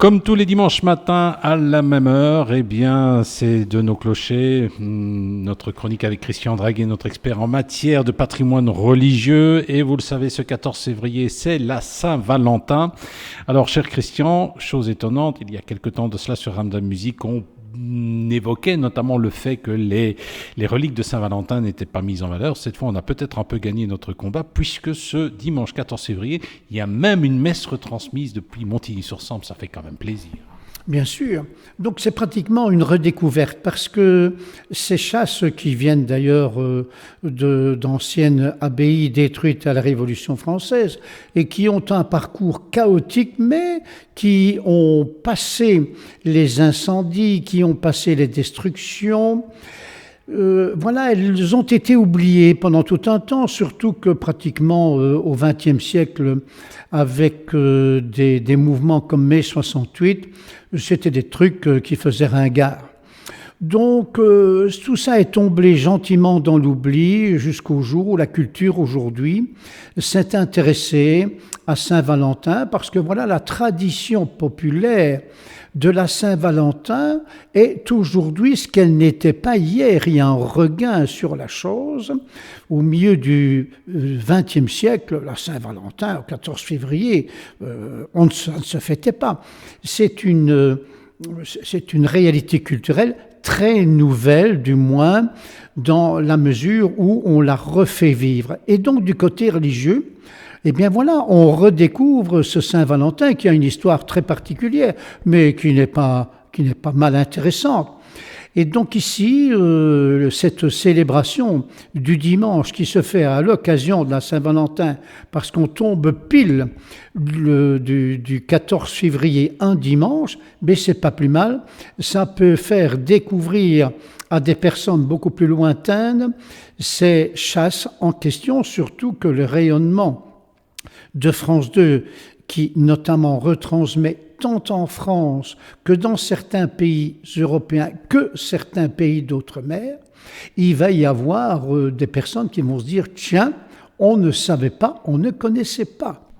Comme tous les dimanches matins à la même heure, eh bien, c'est de nos clochers, notre chronique avec Christian Draguet, notre expert en matière de patrimoine religieux. Et vous le savez, ce 14 février, c'est la Saint-Valentin. Alors, cher Christian, chose étonnante, il y a quelque temps de cela sur Ramdam Music, on évoquait notamment le fait que les reliques de Saint-Valentin n'étaient pas mises en valeur. Cette fois, on a peut-être un peu gagné notre combat, puisque ce dimanche 14 février, il y a même une messe retransmise depuis Montigny-sur-Sambre. Ça fait quand même plaisir. Bien sûr. Donc c'est pratiquement une redécouverte parce que ces chasses qui viennent d'ailleurs d'anciennes abbayes détruites à la Révolution française et qui ont un parcours chaotique mais qui ont passé les incendies, qui ont passé les destructions, voilà, elles ont été oubliées pendant tout un temps, surtout que pratiquement au XXe siècle, avec des mouvements comme mai 68, c'était des trucs qui faisaient ringard. Donc tout ça est tombé gentiment dans l'oubli jusqu'au jour où la culture aujourd'hui s'est intéressée à Saint-Valentin parce que voilà, la tradition populaire de la Saint-Valentin est aujourd'hui ce qu'elle n'était pas hier. Il y a un regain sur la chose. Au milieu du XXe siècle, la Saint-Valentin, au 14 février, ça ne se fêtait pas. C'est une réalité culturelle très nouvelle, du moins, dans la mesure où on la refait vivre. Et donc, du côté religieux, eh bien voilà, on redécouvre ce Saint-Valentin qui a une histoire très particulière, mais qui n'est pas mal intéressante. Et donc ici, cette célébration du dimanche qui se fait à l'occasion de la Saint-Valentin, parce qu'on tombe pile du 14 février un dimanche, mais c'est pas plus mal. Ça peut faire découvrir à des personnes beaucoup plus lointaines ces chasses en question, surtout que le rayonnement de France 2, qui notamment retransmet tant en France que dans certains pays européens, que certains pays d'outre-mer, il va y avoir des personnes qui vont se dire « Tiens, on ne savait pas, on ne connaissait pas ».